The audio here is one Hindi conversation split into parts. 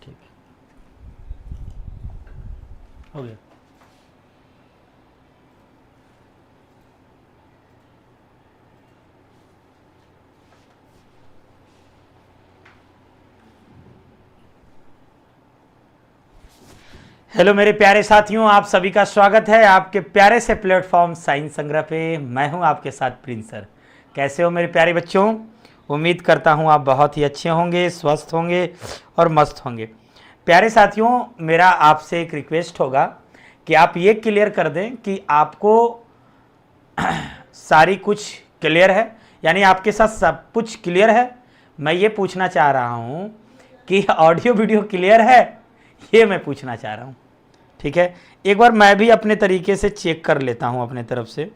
ठीक है, हो गया। हेलो मेरे प्यारे साथियों, आप सभी का स्वागत है आपके प्यारे से प्लेटफॉर्म साइंस संग्रह पे। मैं हूं आपके साथ प्रिंस सर। कैसे हो मेरे प्यारे बच्चों? उम्मीद करता हूं आप बहुत ही अच्छे होंगे, स्वस्थ होंगे और मस्त होंगे। प्यारे साथियों, मेरा आपसे एक रिक्वेस्ट होगा कि आप ये क्लियर कर दें कि आपको सारी कुछ क्लियर है, यानी आपके साथ सब कुछ क्लियर है। मैं ये पूछना चाह रहा हूं कि ऑडियो वीडियो क्लियर है, ये मैं पूछना चाह रहा हूं। ठीक है, एक बार मैं भी अपने तरीके से चेक कर लेता हूं अपने तरफ से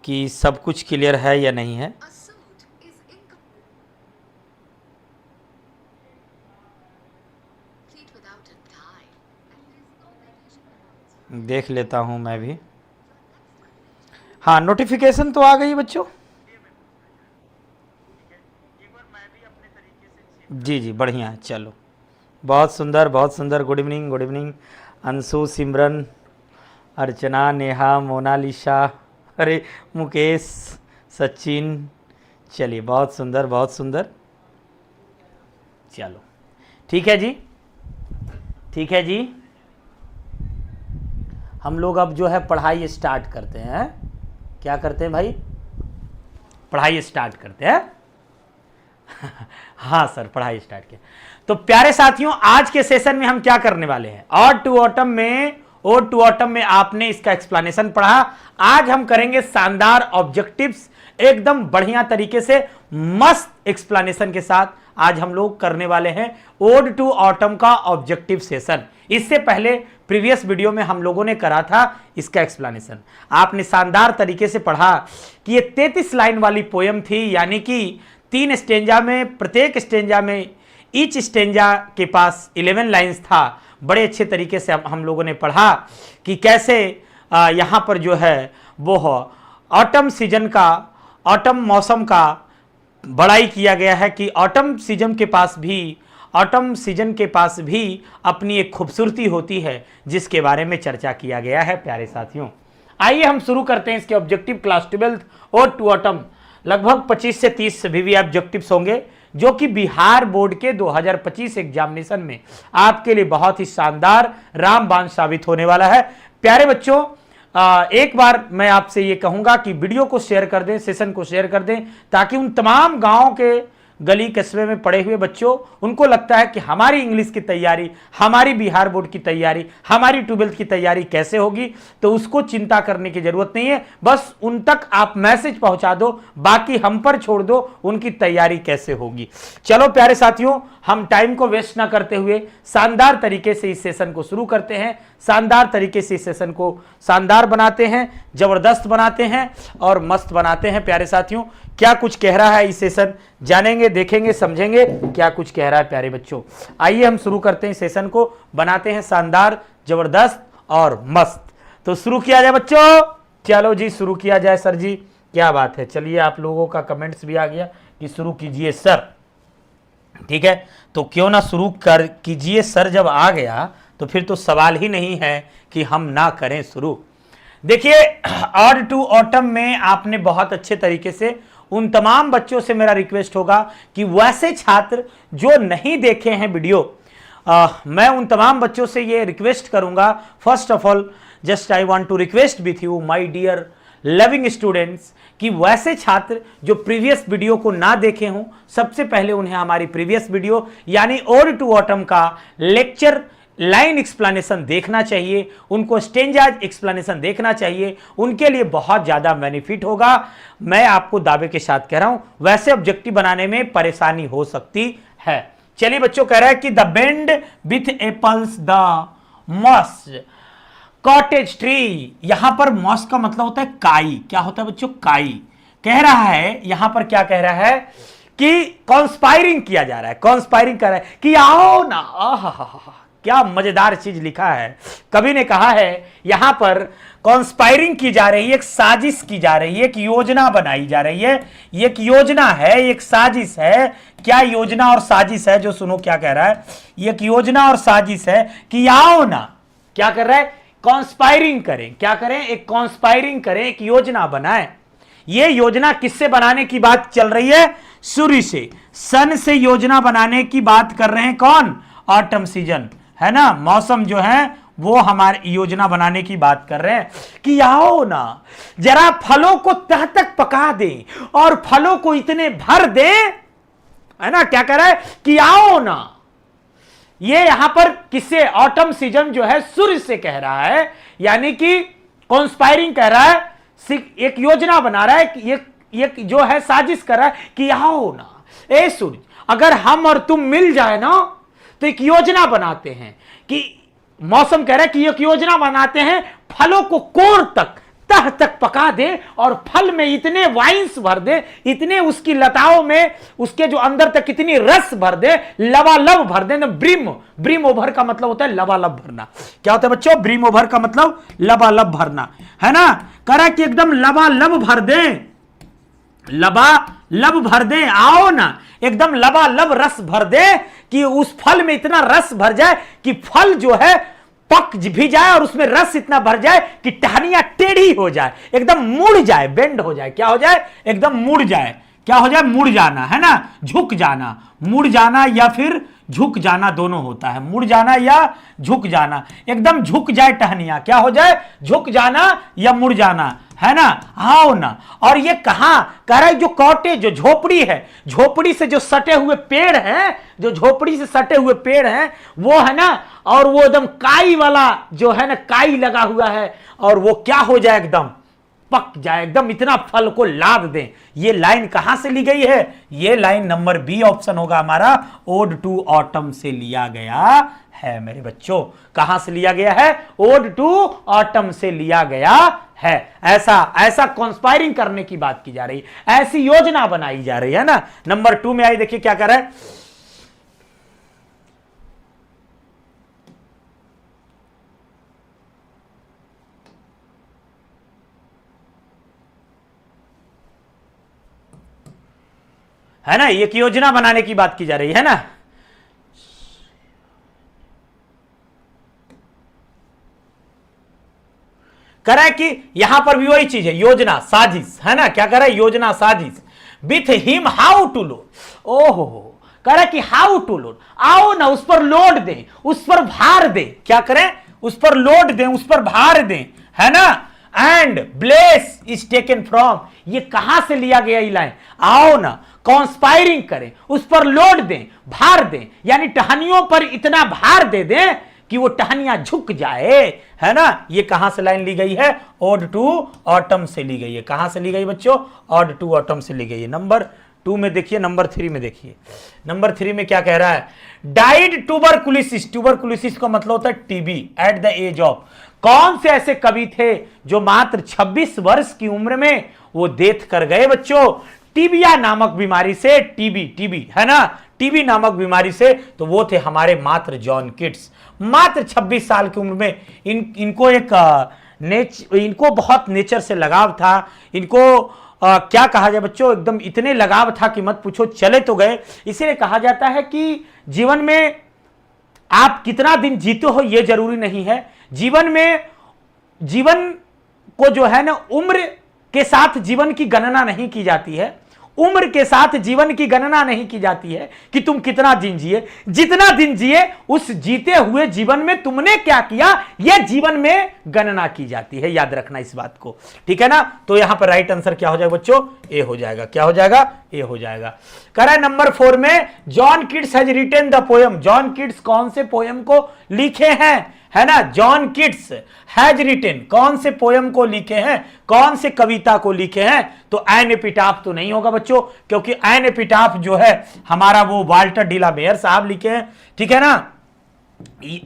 कि सब कुछ क्लियर है या नहीं है। देख लेता हूं मैं भी। हाँ, नोटिफिकेशन तो आ गई बच्चों। जी जी, बढ़िया है, चलो बहुत सुंदर बहुत सुंदर। Good evening, good evening Anshu, Simran, Archana, Neha, Monalisa, अरे मुकेश, सचिन, चलिए बहुत सुंदर बहुत सुंदर। चलो ठीक है जी, ठीक है जी। हम लोग अब जो है पढ़ाई स्टार्ट करते हैं। क्या करते हैं भाई? पढ़ाई स्टार्ट करते हैं। हाँ सर, पढ़ाई स्टार्ट किया। तो प्यारे साथियों, आज के सेशन में हम क्या करने वाले हैं? ओड टू ऑटम में आपने इसका एक्सप्लेनेशन पढ़ा। आज हम करेंगे शानदार ऑब्जेक्टिव्स, एकदम बढ़िया तरीके से मस्त एक्सप्लेनेशन के साथ। आज हम लोग करने वाले हैं ओड टू ऑटम का ऑब्जेक्टिव सेशन। इससे पहले प्रीवियस वीडियो में हम लोगों ने करा था इसका एक्सप्लेनेशन। आपने शानदार तरीके से पढ़ा कि ये 33 लाइन वाली पोयम थी, यानी कि 3 स्टेंजा में, प्रत्येक स्टेंजा में ईच स्टेंजा के पास 11 लाइंस था। बड़े अच्छे तरीके से हम लोगों ने पढ़ा कि कैसे यहाँ पर जो है वो ऑटम सीजन का, ऑटम मौसम का बड़ाई किया गया है कि ऑटम सीजन के पास भी अपनी एक खूबसूरती होती है, जिसके बारे में चर्चा किया गया है। प्यारे साथियों, आइए हम शुरू करते हैं इसके objective. Class 12 ode to autumn, लगभग 25 से 30 भी ऑब्जेक्टिव्स होंगे, जो कि बिहार बोर्ड के 2025 एग्जामिनेशन में आपके लिए बहुत ही शानदार रामबाण साबित होने वाला है। प्यारे बच्चों, एक बार मैं आपसे ये कहूंगा कि वीडियो को शेयर कर दें, सेशन को शेयर कर दें, ताकि उन तमाम गांव के गली कस्बे में पड़े हुए बच्चों, उनको लगता है कि हमारी इंग्लिश की तैयारी, हमारी बिहार बोर्ड की तैयारी, हमारी 12th की तैयारी कैसे होगी, तो उसको चिंता करने की जरूरत नहीं है। बस उन तक आप मैसेज पहुंचा दो, बाकी हम पर छोड़ दो उनकी तैयारी कैसे होगी। चलो प्यारे साथियों, हम टाइम को वेस्ट ना करते हुए शानदार तरीके से इस सेशन को शुरू करते हैं। शानदार तरीके से इस सेशन को शानदार बनाते हैं, जबरदस्त बनाते हैं और मस्त बनाते हैं। प्यारे साथियों, क्या कुछ कह रहा है इस सेशन, जानेंगे, देखेंगे, समझेंगे क्या कुछ कह रहा है। प्यारे बच्चों, आइए हम शुरू करते हैं सेशन को, बनाते हैं शानदार, जबरदस्त और मस्त। तो शुरू किया जाए बच्चों। चलो जी, शुरू किया जाए सर जी, क्या बात है। चलिए, आप लोगों का कमेंट्स भी आ गया कि शुरू कीजिए सर। ठीक है, तो क्यों ना शुरू कर कीजिए सर। जब आ गया तो फिर तो सवाल ही नहीं है कि हम ना करें शुरू। देखिए, ओड टू ऑटम में आपने बहुत अच्छे तरीके से, उन तमाम बच्चों से मेरा रिक्वेस्ट होगा कि वैसे छात्र जो नहीं देखे हैं वीडियो, मैं उन तमाम बच्चों से ये रिक्वेस्ट करूंगा। First of all, just I want to request with you my dear loving students, कि वैसे छात्र जो प्रीवियस वीडियो को ना देखे हों, सबसे पहले उन्हें हमारी प्रीवियस वीडियो यानी ओड टू ऑटम का लेक्चर लाइन एक्सप्लेनेशन देखना चाहिए, उनको स्टेंजाज एक्सप्लेनेशन देखना चाहिए। उनके लिए बहुत ज्यादा बेनिफिट होगा। मैं आपको दावे के साथ कह रहा हूं, वैसे ऑब्जेक्टिव बनाने में परेशानी हो सकती है। चलिए बच्चों, कह रहा है कि the bend with apples the moss cottage tree. यहां पर मॉस का मतलब होता है काई। क्या होता है बच्चों? काई। कह रहा है यहां पर, क्या कह रहा है कि कॉन्स्पायरिंग किया जा रहा है, कॉन्स्पायरिंग कर रहा है कि आओ ना, क्या मजेदार चीज लिखा है। कवि ने कहा है यहां पर कॉन्स्पायरिंग की जा रही है, एक साजिश की जा रही है, एक योजना बनाई जा रही है। ये एक योजना है, एक साजिश है। क्या योजना और साजिश है? जो सुनो क्या कह रहा है, ये एक योजना और साजिश है कि आओ ना, क्या कर रहा है, कॉन्स्पायरिंग करें। क्या करें? एक कॉन्स्पायरिंग करें, एक योजना बनाएं। ये योजना किससे बनाने की बात चल रही है? सूर्य से, सन से योजना बनाने की बात कर रहे हैं। कौन? ऑटम सीजन, है ना, मौसम जो है वो हमारी योजना बनाने की बात कर रहे हैं कि आओ ना जरा फलों को तह तक पका दे और फलों को इतने भर दे, है ना। क्या कह रहा है कि आओ ना। ये यहां पर किससे? ऑटम सीजन जो है सूर्य से कह रहा है, यानी कि कॉन्स्पायरिंग कह रहा है, एक योजना बना रहा है कि एक जो है साजिश कर रहा है कि आओ ना ए सूर्य, अगर हम और तुम मिल जाए ना तो एक योजना बनाते हैं कि मौसम कह रहा है कि एक योजना बनाते हैं, फलों को कोर तक तह तक पका दे और फल में इतने वाइन्स भर दे, इतने उसकी लताओं में उसके जो अंदर तक इतनी रस भर दे, लबालब भर दे ना। ब्रिम ओवर का मतलब होता है लबालब भरना। क्या होता है बच्चों? ब्रिम ओवर का मतलब लबालब भरना, है ना। कह रहा है कि एकदम लबालब भर दे, लबालब भर दे, आओ ना एकदम लबालब रस भर दे कि उस फल में इतना रस भर जाए कि फल जो है पक भी जाए और उसमें रस इतना भर जाए कि टहनियां टेढ़ी हो जाए, एकदम मुड़ जाए, बेंड हो जाए। क्या हो जाए? एकदम मुड़ जाए। क्या हो जाए? मुड़ जाना, है ना, झुक जाना। मुड़ जाना या फिर झुक जाना दोनों होता है, मुड़ जाना या झुक जाना। एकदम झुक जाए टहनियां, क्या हो जाए? झुक जाना या मुड़ जाना, है ना। आओ ना। और ये कहां कह रहा है? जो कॉटेज, जो झोपड़ी है, झोपड़ी से जो सटे हुए पेड़ हैं, जो झोपड़ी से सटे हुए पेड़ हैं वो, है ना, और वो एकदम काई वाला जो है ना, काई लगा हुआ है, और वो क्या हो जाए? एकदम पक जाए, एकदम इतना फल को लाद दें। ये लाइन कहां से ली गई है? ये लाइन नंबर बी ऑप्शन होगा हमारा, ओड टू ऑटम से लिया गया है मेरे बच्चों। कहां से लिया गया है? ओड टू ऑटम से लिया गया है। ऐसा कॉन्स्पायरिंग करने की बात की जा रही है, ऐसी योजना बनाई जा रही है ना। नंबर 2 में आई, देखिए क्या कर रहा है, है ना, एक योजना बनाने की बात की जा रही है ना। कह रहा है कि यहां पर भी वही चीज है, योजना साजिश, है ना। क्या कह रहा है? योजना साजिश। With him how to load, ओहो, कह रहा है कि हाउ टू लोड, आओ ना उस पर लोड दें, उस पर भार दें। क्या करें? उस पर लोड दें, उस पर भार दें, है ना। And bless is taken from, ये कहां से लिया गया ये लाइन? आओ ना कॉन्स्पायरिंग करें, उस पर लोड दें, भार दें, यानी टहनियों पर इतना भार दे दें कि वो टहनियां झुक जाए, है ना। ये कहां से लाइन ली गई है? ओड टू ऑटम से ली गई है। कहां से ली गई बच्चों? ओड टू ऑटम से ली गई है। नंबर 2 में देखिए, नंबर 3 में देखिए, नंबर 3 में क्या कह रहा है? डाइड ट्यूबरकुलोसिस, ट्यूबरकुलोसिस का मतलब होता है TB, at the age of. कौन से ऐसे कवि थे जो मात्र 26 वर्ष की उम्र में वो डेथ कर गए बच्चों? टीबिया नामक बीमारी से, टीबी, है ना, टीबी नामक बीमारी से। तो वो थे हमारे मात्र जॉन किट्स। मात्र 26 साल की उम्र में इनको इनको बहुत नेचर से लगाव था। इनको क्या कहा जाए बच्चों, एकदम इतने लगाव था कि मत पूछो, चले तो गए। इसीलिए कहा जाता है कि जीवन में आप कितना दिन जीते हो ये जरूरी नहीं है। जीवन को जो है ना, उम्र के साथ जीवन की गणना नहीं की जाती है। उम्र के साथ जीवन की गणना नहीं की जाती है कि तुम कितना दिन जिए। जितना दिन जिए उस जीते हुए जीवन में तुमने क्या किया, यह जीवन में गणना की जाती है। याद रखना इस बात को, ठीक है ना। तो यहां पर राइट आंसर क्या हो जाएगा बच्चों? ए हो जाएगा। क्या हो जाएगा? ए हो जाएगा। कह रहा है नंबर 4 में, John Keats has written the poem. John Keats कौन से पोएम को लिखे हैं, है ना। जॉन किट्स हैज रिटन, कौन से पोएम को लिखे हैं, कौन से कविता को लिखे हैं? तो एन एपिटाफ तो नहीं होगा बच्चों, क्योंकि एन एपिटाफ जो है हमारा वो वाल्टर डी ला मेयर साहब लिखे हैं, ठीक है ना।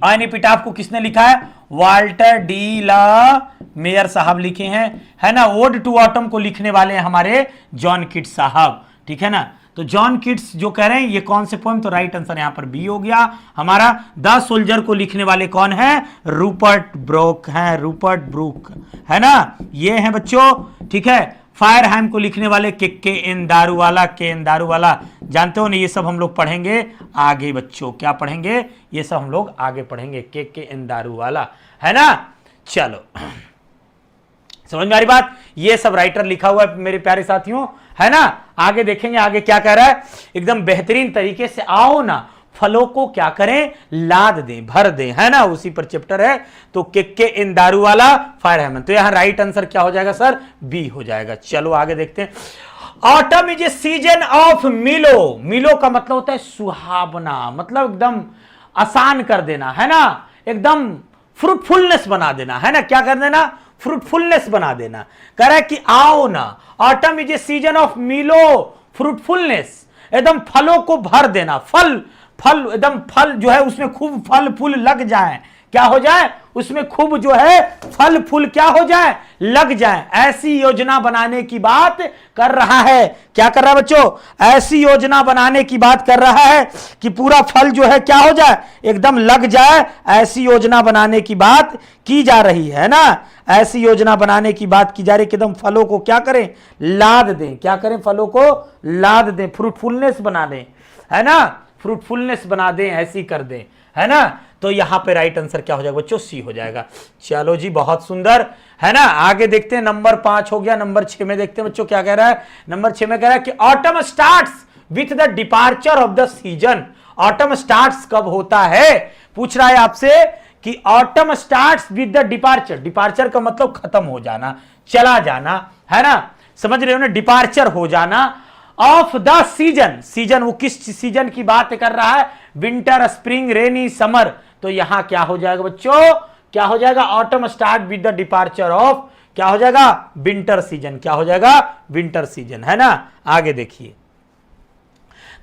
एन एपिटाफ को किसने लिखा है? वाल्टर डी ला मेयर साहब लिखे हैं, है ना। ओड टू ऑटम को लिखने वाले हैं हमारे जॉन किट्स साहब, ठीक है ना। तो जॉन किट्स जो कह रहे हैं ये कौन से पोएम, तो राइट आंसर यहां पर बी हो गया हमारा। द सोल्जर को लिखने वाले कौन है, रूपर्ट ब्रूक है, रूपर्ट ब्रूक है ना, ये है बच्चों। ठीक है, फायरहाइम को लिखने वाले के एन दारूवाला, के एन दारूवाला, जानते हो ना, ये सब हम लोग पढ़ेंगे आगे बच्चों, क्या पढ़ेंगे, ये सब हम लोग आगे पढ़ेंगे, के एन दारूवाला, है ना। चलो समझ में आ रही बात, ये सब राइटर लिखा हुआ है मेरे प्यारे साथियों, है ना। आगे देखेंगे आगे क्या कह रहा है, एकदम बेहतरीन तरीके से, आओ ना फलों को क्या करें, लाद दें, भर दें, है ना, उसी पर चैप्टर है। तो के इन दारूवाला, फायरहाइम, तो यहां राइट आंसर क्या हो जाएगा सर, बी हो जाएगा। चलो आगे देखते हैं। Autumn is A season of मिलो, मिलो का मतलब होता है सुहावना, मतलब एकदम आसान कर देना, है ना, एकदम फ्रूटफुलनेस बना देना, है ना, क्या कर देना, फ्रूटफुलनेस बना देना। कह रहा है कि आओ ना, autumn is A season of मिलो फ्रूटफुलनेस, एकदम फलों को भर देना, फल फल एकदम फल जो है उसमें खूब फल फूल लग जाए, क्या हो जाए, उसमें खूब जो है फल फूल क्या हो जाए, लग जाए, ऐसी योजना बनाने की बात कर रहा है। क्या कर रहा है बच्चों, ऐसी योजना बनाने की बात कर रहा है कि पूरा फल जो है क्या हो जाए, एकदम लग जाए, ऐसी योजना बनाने की बात की जा रही है ना, ऐसी योजना बनाने की बात की जा रही है कि एकदम फलों को क्या करें, लाद दें, क्या करें, फलों को लाद दें, फ्रूटफुलनेस बना दें, है ना, फ्रूटफुलनेस बना दें, ऐसी कर दें, है ना। तो यहां पे राइट आंसर क्या हो जाएगा बच्चों, सी हो जाएगा। चलो जी बहुत सुंदर, है ना। आगे देखते हैं, नंबर 5 हो गया, नंबर 6 में देखते हैं बच्चों क्या कह रहा है। नंबर 6 में कह रहा है कि autumn starts with the departure of the season. Autumn starts कब होता है, पूछ रहा है आपसे कि autumn starts with the departure, departure का मतलब खत्म हो जाना, चला जाना, है ना, समझ रहे हो ना, डिपार्चर हो जाना ऑफ द सीजन, सीजन वो किस सीजन की बात कर रहा है, विंटर, स्प्रिंग, रेनी, समर। तो यहां क्या हो जाएगा बच्चों, क्या हो जाएगा, autumn start with the departure of, क्या हो जाएगा, विंटर सीजन, क्या हो जाएगा, विंटर सीजन, है ना। आगे देखिए,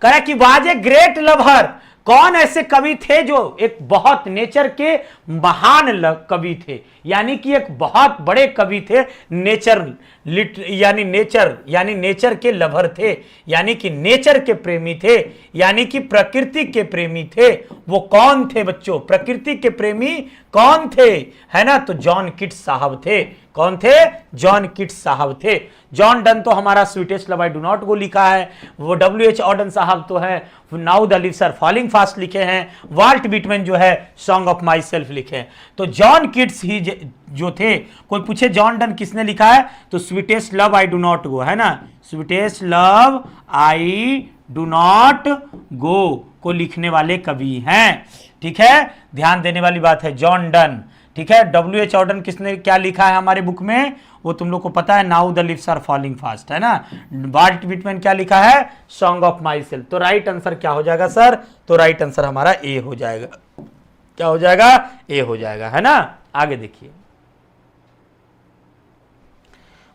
कह रहा कि वाज ए ग्रेट लवर, कौन ऐसे कवि थे जो एक बहुत नेचर के महान कवि थे, यानी कि एक बहुत बड़े कवि थे, नेचर यानी नेचर के लवर थे, यानी कि नेचर के प्रेमी थे, यानी कि प्रकृति के प्रेमी थे। वो कौन थे बच्चों, प्रकृति के प्रेमी कौन थे, है ना, तो जॉन किट्स साहब थे। कौन थे, जॉन किट्स साहब थे। जॉन डन तो हमारा sweetest love I do not go लिखा है, वो W.H. ऑडन साहब तो है now the leaves are falling fast लिखे हैं, वाल्ट विटमैन जो है सॉन्ग ऑफ माई सेल्फ लिखे हैं। तो जॉन किट्स ही जो थे, कोई पूछे जॉन डन किसने लिखा है, तो sweetest love I do not गो, है ना, sweetest love I do not गो को लिखने वाले कवि हैं। ठीक है, ध्यान देने वाली बात है, जॉन डन। ठीक है, W.H. ऑडन किसने क्या लिखा है हमारे बुक में, वो तुम लोग को पता है, now the leaves are falling fast, है ना। वाल्ट विटमैन क्या लिखा है, सॉन्ग ऑफ माई सेल्फ। तो राइट आंसर क्या हो जाएगा सर, तो राइट आंसर हमारा ए हो जाएगा, क्या हो जाएगा, ए हो जाएगा, है ना। आगे देखिए,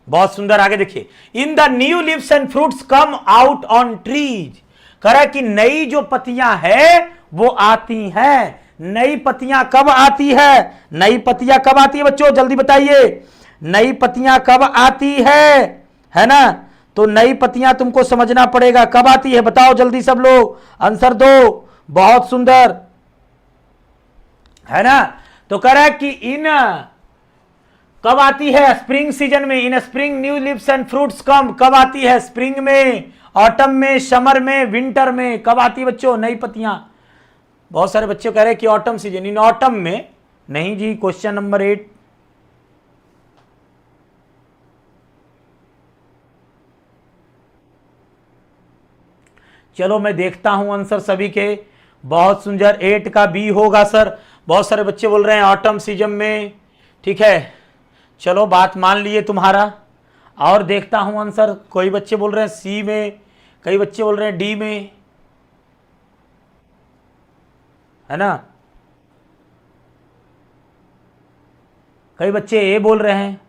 बहुत सुंदर, आगे देखिए, in the new leaves and fruits come out on trees, कह रहा है कि नई जो पत्तियां है वो आती हैं। नई पत्तियां कब आती है, नई पत्तियां कब आती है बच्चों, जल्दी बताइए, नई पत्तियां कब आती है ना। तो नई पत्तियां तुमको समझना पड़ेगा, कब आती है बताओ जल्दी, सब लोग आंसर दो, बहुत सुंदर, है ना। तो कह रहा है कि इन कब आती है, स्प्रिंग सीजन में, in spring new leaves and fruits come, कब आती है, स्प्रिंग में, ऑटम में, समर में, विंटर में, कब आती है बच्चों नई पत्तियां। बहुत सारे बच्चे कह रहे हैं कि ऑटम सीजन, इन ऑटम में नहीं जी। क्वेश्चन नंबर 8, चलो मैं देखता हूं आंसर सभी के, बहुत सुंदर, 8 का बी होगा सर। बहुत सारे बच्चे बोल रहे हैं ऑटम सीजन में, ठीक है, चलो बात मान लिए तुम्हारा, और देखता हूं आंसर। कोई बच्चे बोल रहे हैं सी में, कई बच्चे बोल रहे हैं डी में, है ना, कई बच्चे ए बोल रहे हैं।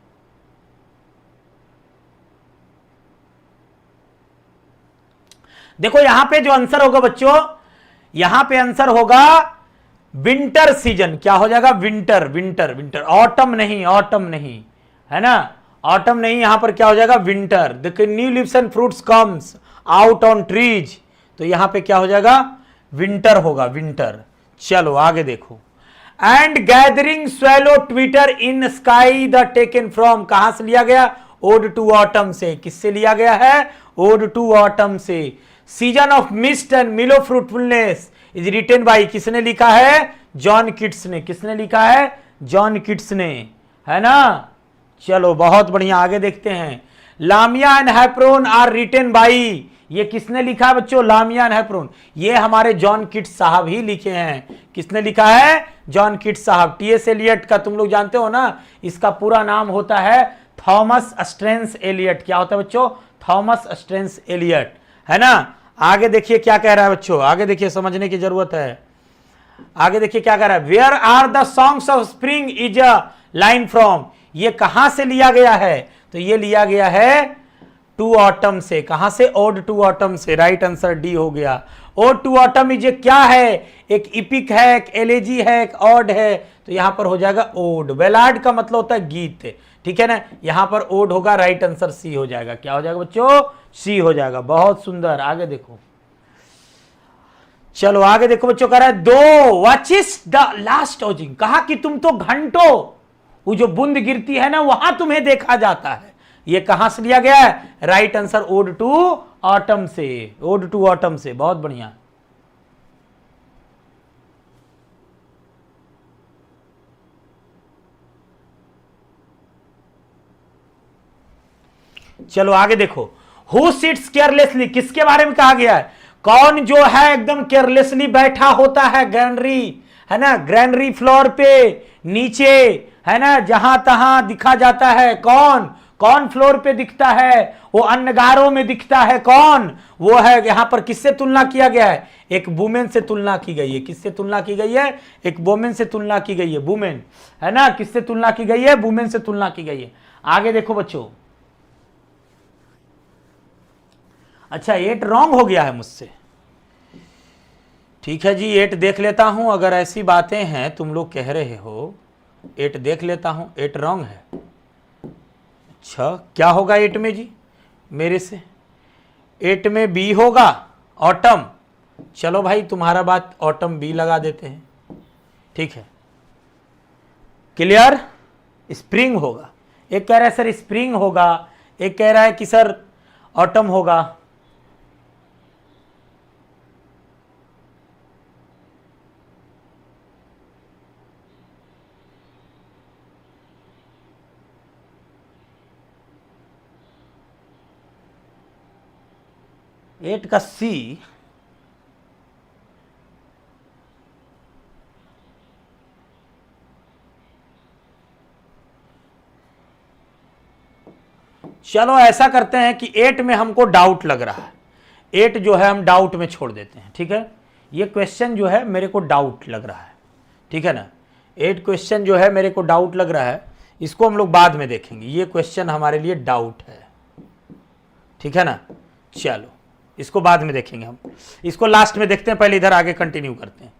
देखो यहां पे जो आंसर होगा बच्चों, यहां पे आंसर होगा विंटर सीजन, क्या हो जाएगा, विंटर, विंटर, विंटर, ऑटम नहीं, ऑटम नहीं, है ना, ऑटम नहीं, यहां पर क्या हो जाएगा winter. The new leaves and fruits comes out on trees, तो यहां पे क्या हो जाएगा विंटर होगा, विंटर। चलो आगे देखो। And gathering swallow Twitter in sky the taken from, कहां से लिया गया, ओड टू ऑटम से। किससे लिया गया है, ओड टू ऑटम से। सीजन ऑफ मिस्ट एंड मिलो फ्रूटफुलनेस इज रिटन बाई, किसने लिखा है, जॉन किट्स ने। किसने लिखा है, जॉन किट्स ने, है ना। चलो बहुत बढ़िया, आगे देखते हैं। लामिया एंड हैप्रोन आर रिटन बाई, ये किसने लिखा है बच्चों, लामिया एंड हैप्रोन, ये हमारे जॉन किट्स साहब ही लिखे हैं। किसने लिखा है, जॉन किट्स साहब। टीएस एलियट का तुम लोग जानते हो ना, इसका पूरा नाम होता है थॉमस स्ट्रेंस एलियट। क्या होता है बच्चों, थॉमस स्ट्रेंस एलियट, है ना। आगे देखिए क्या कह रहा है बच्चों, आगे देखिए, समझने की जरूरत है। आगे देखिए क्या कह रहा है, where are the songs of spring is a line from, ये कहां से लिया गया है, तो ये लिया गया है टू ऑटम से। कहां से, ओड टू ऑटम से। राइट आंसर डी हो गया। ओड टू ऑटम ये क्या है, एक इपिक है, एक एलेजी है, एक ऑड है, तो यहां पर हो जाएगा ओड। बेलाड का मतलब होता है गीत, ठीक है ना, यहां पर ओड होगा। राइट आंसर सी हो जाएगा। क्या हो जाएगा बच्चों, सी हो जाएगा। बहुत सुंदर, आगे देखो। चलो आगे देखो बच्चों, कह रहा है दो वॉचिस द लास्ट ओजिंग, कहा कि तुम तो घंटों वो जो बूंद गिरती है ना वहां तुम्हें देखा जाता है। ये कहां से लिया गया है, right answer ode to autumn से, ओड टू ऑटम से। बहुत बढ़िया। चलो आगे देखो। हु सिट्स केयरलेसली, किसके बारे में कहा गया है, कौन जो है एकदम केयरलेसली बैठा होता है ग्रैनरी, है ना, ग्रैनरी फ्लोर पे नीचे, है ना, जहां तहां दिखा जाता है। कौन, कौन फ्लोर पे दिखता है, वो अन्नगारों में दिखता है। कौन, वो है, यहां पर किससे तुलना किया गया है, एक वुमेन से तुलना की गई है। किससे तुलना की गई है, एक वुमेन से तुलना की गई है, वुमेन, है ना, किससे तुलना की गई है, वुमेन से तुलना की गई है। आगे देखो बच्चों। अच्छा 8 रॉन्ग हो गया है मुझसे, ठीक है जी, 8 देख लेता हूं। अगर ऐसी बातें हैं तुम लोग कह रहे हो, 8 देख लेता हूं। 8 रॉन्ग है। अच्छा क्या होगा 8 में जी, मेरे से 8 में बी होगा, ऑटम। चलो भाई तुम्हारा बात, ऑटम बी लगा देते हैं, ठीक है, क्लियर। स्प्रिंग होगा, एक कह रहा है सर स्प्रिंग होगा, एक कह रहा है कि सर ऑटम होगा। एट का सी, चलो ऐसा करते हैं कि 8 में हमको डाउट लग रहा है, 8 जो है हम डाउट में छोड़ देते हैं, ठीक है। ये क्वेश्चन जो है मेरे को डाउट लग रहा है, ठीक है ना। 8 क्वेश्चन जो है मेरे को डाउट लग रहा है, इसको हम लोग बाद में देखेंगे। ये क्वेश्चन हमारे लिए डाउट है, ठीक है ना। चलो इसको बाद में देखेंगे हम, इसको लास्ट में देखते हैं, पहले इधर आगे कंटिन्यू करते हैं,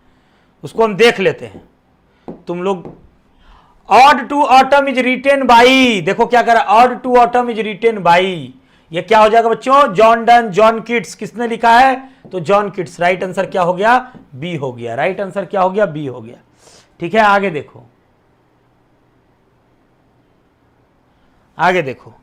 उसको हम देख लेते हैं। तुम लोग ode to autumn is written by, देखो क्या कर रहा है, ode to autumn is written by, ये क्या हो जाएगा बच्चों, जॉन डन, जॉन किट्स। किसने लिखा है, तो जॉन किट्स। राइट आंसर क्या हो गया, बी हो गया। राइट आंसर क्या हो गया, बी हो गया, ठीक है। आगे देखो, आगे देखो।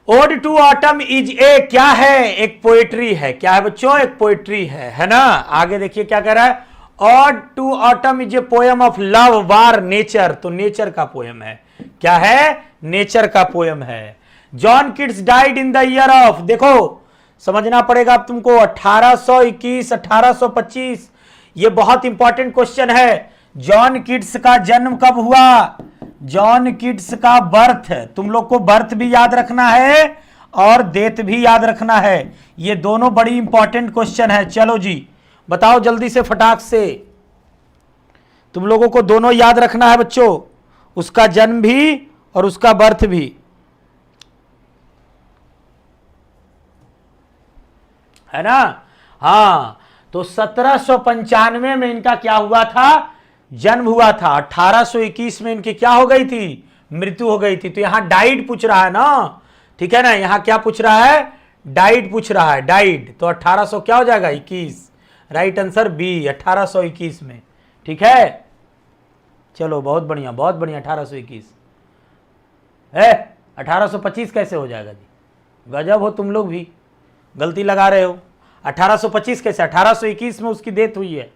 Ode to autumn is a, क्या है, एक पोएट्री है। क्या है बच्चों, एक पोएट्री है ना। आगे देखिए क्या कह रहा है, ode to autumn is a poem of love war nature, तो नेचर का पोएम है। क्या है, नेचर का पोएम है। John Keats died in the year of, देखो समझना पड़ेगा अब तुमको, 1821 1825, ये बहुत इंपॉर्टेंट क्वेश्चन है। जॉन किट्स का जन्म कब हुआ, जॉन किट्स का बर्थ, तुम लोग को बर्थ भी याद रखना है और डेथ भी याद रखना है, ये दोनों बड़ी इंपॉर्टेंट क्वेश्चन है। चलो जी बताओ जल्दी से फटाक से, तुम लोगों को दोनों याद रखना है बच्चों, उसका जन्म भी और उसका बर्थ भी, है ना। हाँ तो 1795 में इनका क्या हुआ था, जन्म हुआ था। 1821 में इनकी क्या हो गई थी, मृत्यु हो गई थी। तो यहां डाइड पूछ रहा है ना, ठीक है ना, यहां क्या पूछ रहा है, डाइड पूछ रहा है, डाइड। तो 1800 क्या हो जाएगा, 21। राइट आंसर बी, 1821 में। ठीक है, चलो बहुत बढ़िया बहुत बढ़िया। 1821 है, 1825 कैसे हो जाएगा जी, गजब हो तुम लोग भी, गलती लगा रहे हो। 1825 कैसे, 1821 में उसकी डेथ हुई है,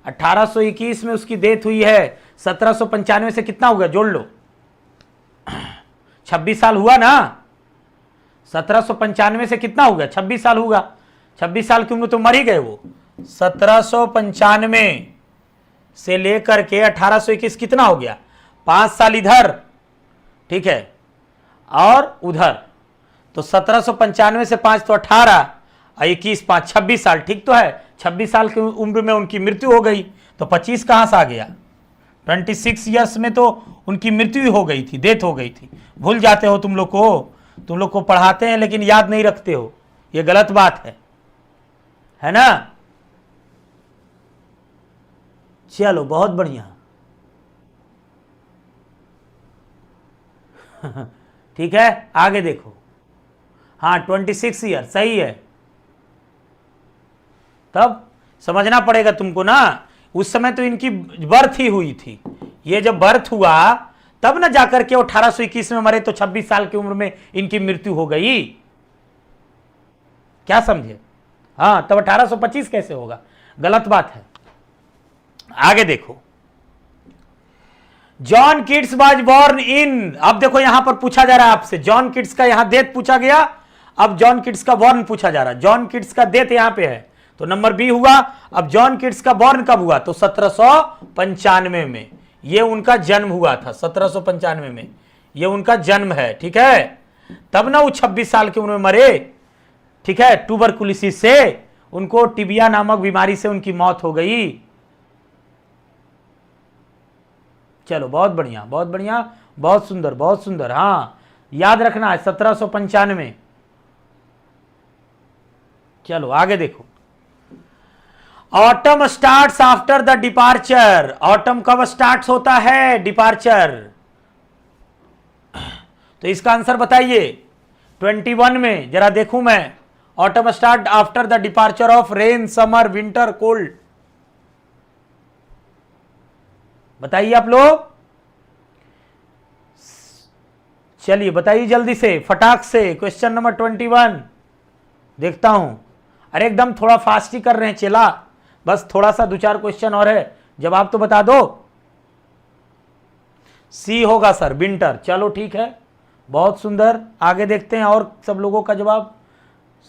1821 में उसकी डेथ हुई है। 1795 से कितना हो गया, जोड़ लो, 26 साल हुआ ना। 1795 से कितना हो गया, 26 साल हुआ। 26 साल की उम्र तो मर ही गए वो। 1795 से लेकर के 1821 कितना हो गया, 5 साल इधर, ठीक है, और उधर। तो 1795 से 5 तो 18 और 21 5 26 साल, ठीक तो है। 26 साल की उम्र में उनकी मृत्यु हो गई, तो 25 कहां से आ गया, 26 ईयर्स में तो उनकी मृत्यु हो गई थी, डेथ हो गई थी। भूल जाते हो तुम लोग को पढ़ाते हैं लेकिन याद नहीं रखते हो, ये गलत बात है ना। चलो बहुत बढ़िया ठीक है, आगे देखो। हाँ 26 ईयर सही है। तब समझना पड़ेगा तुमको ना, उस समय तो इनकी बर्थ ही हुई थी। ये जब बर्थ हुआ तब ना जाकर के 1821 में मरे, तो 26 साल की उम्र में इनकी मृत्यु हो गई। क्या समझे, हाँ तब 1825 कैसे होगा, गलत बात है। आगे देखो, John Keats was born in, अब देखो यहां पर पूछा जा रहा है आपसे, जॉन किट्स का यहां डेथ पूछा गया, अब जॉन किट्स का बॉर्न पूछा जा रहा है। जॉन किट्स का डेथ यहां पे है, तो नंबर बी हुआ। अब जॉन किट्स का बॉर्न कब हुआ, तो 1795 में ये उनका जन्म हुआ था। 1795 में ये उनका जन्म है, ठीक है। तब ना वो 26 साल की उम्र में मरे, ठीक है, ट्यूबरकुलोसिस से, उनको टिबिया नामक बीमारी से उनकी मौत हो गई। चलो बहुत बढ़िया बहुत बढ़िया, बहुत सुंदर बहुत सुंदर। हाँ याद रखना है 1795। चलो आगे देखो, autumn starts after the departure, autumn कब स्टार्ट होता है, डिपार्चर। तो इसका आंसर बताइए 21 में, जरा देखूं मैं, autumn start after the departure of rain, summer, winter, cold. बताइए आप लोग, चलिए बताइए जल्दी से फटाक से। क्वेश्चन नंबर 21 देखता हूं। अरे एकदम थोड़ा फास्ट ही कर रहे हैं चेला, बस थोड़ा सा 2-4 क्वेश्चन और है, जवाब तो बता दो। सी होगा सर, विंटर। चलो ठीक है, बहुत सुंदर। आगे देखते हैं और सब लोगों का जवाब।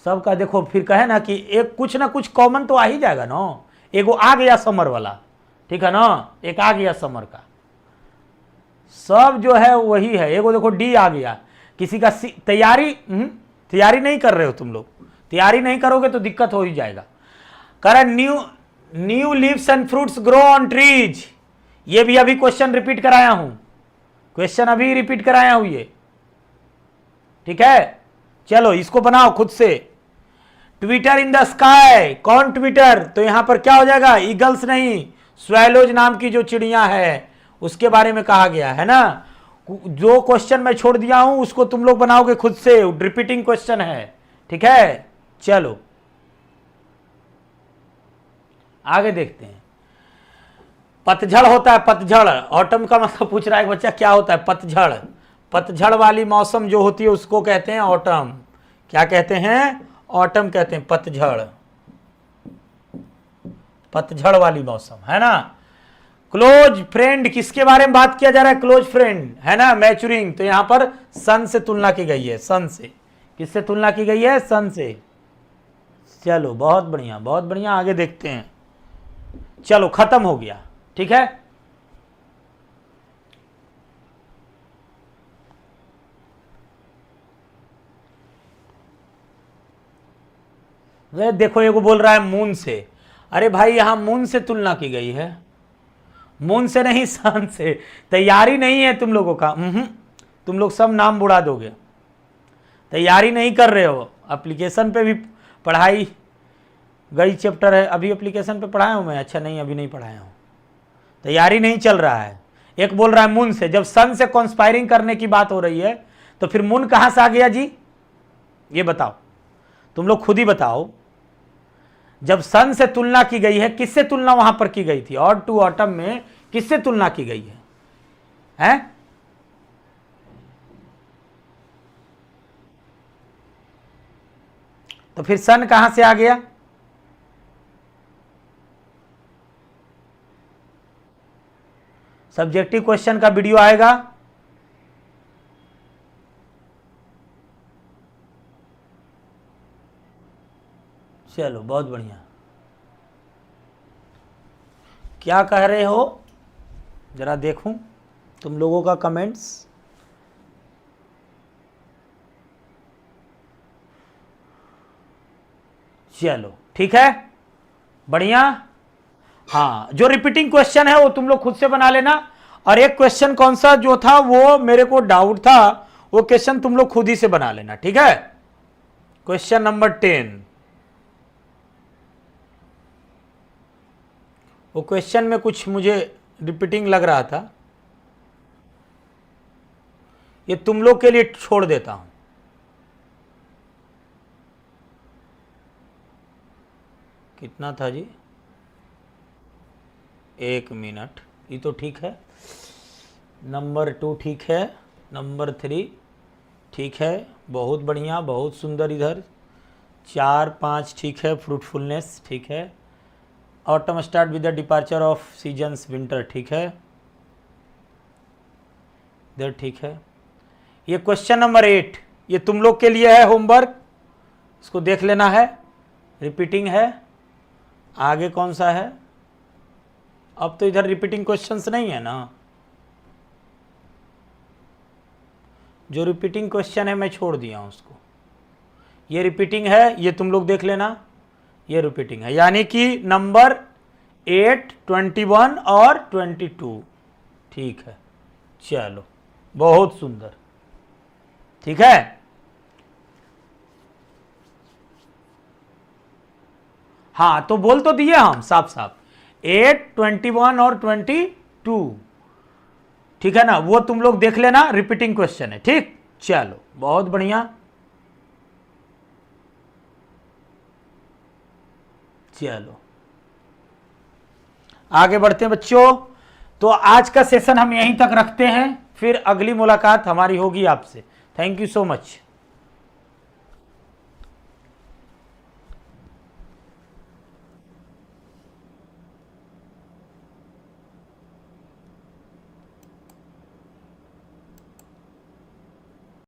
सबका देखो, फिर कहे ना कि एक कुछ ना कुछ कॉमन तो आ ही जाएगा ना। एगो आ गया समर वाला, ठीक है ना, एक आ गया समर का, सब जो है वही है। एगो देखो डी आ गया, किसी का सी। तैयारी नहीं कर रहे हो तुम लोग, तैयारी नहीं करोगे तो दिक्कत हो ही जाएगा। करें new leaves and fruits grow on trees, ये भी अभी क्वेश्चन रिपीट कराया हूं, क्वेश्चन अभी रिपीट कराया हूं ये, ठीक है। चलो इसको बनाओ खुद से। ट्विटर इन द स्काई, कौन ट्विटर, तो यहां पर क्या हो जाएगा, ईगल्स नहीं, स्वेलोज नाम की जो चिड़िया है उसके बारे में कहा गया है ना। जो क्वेश्चन मैं छोड़ दिया हूं उसको तुम लोग बनाओगे खुद से, रिपीटिंग क्वेश्चन है, ठीक है। चलो आगे देखते हैं। पतझड़ होता है, पतझड़, ऑटम का मतलब पूछ रहा है बच्चा क्या होता है, पतझड़। पतझड़ वाली मौसम जो होती है उसको कहते हैं ऑटम। क्या कहते हैं, ऑटम कहते हैं, पतझड़, पतझड़ वाली मौसम है ना। क्लोज फ्रेंड, किसके बारे में बात किया जा रहा है, क्लोज फ्रेंड है ना, मैच्योरिंग। तो यहां पर सन से तुलना की गई है, सन से, किससे तुलना की गई है, सन से। चलो बहुत बढ़िया बहुत बढ़िया, आगे देखते हैं। चलो खत्म हो गया, ठीक है। वे देखो एगो बोल रहा है मून से, अरे भाई यहां मून से तुलना की गई है, मून से नहीं सन से। तैयारी नहीं है तुम लोगों का, तुम लोग सब नाम बुढ़ा दोगे, तैयारी नहीं कर रहे हो। एप्लीकेशन पे भी पढ़ाई गई चैप्टर है, अभी एप्लीकेशन पे पढ़ाया हूँ मैं, अच्छा नहीं अभी नहीं पढ़ाया हूँ, तैयारी नहीं चल रहा है। एक बोल रहा है मून से। जब सन से कॉन्स्पायरिंग करने की बात हो रही है तो फिर मून कहां से आ गया जी, ये बताओ, तुम लोग खुद ही बताओ। जब सन से तुलना की गई है, किससे तुलना वहां पर की गई थी? ऑड टू ऑटम में किससे तुलना की गई है? हैं? तो फिर सन कहां से आ गया? सब्जेक्टिव क्वेश्चन का वीडियो आएगा, चलो बहुत बढ़िया। क्या कह रहे हो जरा देखूं तुम लोगों का कमेंट्स। चलो ठीक है, बढ़िया। हाँ, जो रिपीटिंग क्वेश्चन है वो तुम लोग खुद से बना लेना, और एक क्वेश्चन कौन सा जो था वो मेरे को डाउट था, वो क्वेश्चन तुम लोग खुद ही से बना लेना, ठीक है। क्वेश्चन नंबर 10, वो क्वेश्चन में कुछ मुझे रिपीटिंग लग रहा था, ये तुम लोग के लिए छोड़ देता हूं। कितना था जी? 1 मिनट। ये तो ठीक है। नंबर 2 ठीक है, नंबर 3 ठीक है, बहुत बढ़िया, बहुत सुंदर। इधर 4 5 ठीक है, फ्रूटफुलनेस ठीक है। Autumn start with the departure of seasons, winter ठीक है, इधर ठीक है। ये क्वेश्चन नंबर 8 ये तुम लोग के लिए है होमवर्क, इसको देख लेना है, रिपीटिंग है। आगे कौन सा है? अब तो इधर रिपीटिंग क्वेश्चंस नहीं है ना, जो रिपीटिंग क्वेश्चन है मैं छोड़ दिया हूं उसको। ये रिपीटिंग है, ये तुम लोग देख लेना, ये रिपीटिंग है, यानी कि नंबर 8 21 और 22 ठीक है। चलो बहुत सुंदर, ठीक है। हाँ तो बोल तो दिए हम साफ साफ, 8 21 और 22 ठीक है ना, वो तुम लोग देख लेना, रिपीटिंग क्वेश्चन है, ठीक। चलो बहुत बढ़िया, चलो आगे बढ़ते हैं बच्चों। तो आज का सेशन हम यहीं तक रखते हैं, फिर अगली मुलाकात हमारी होगी आपसे। Thank you so much.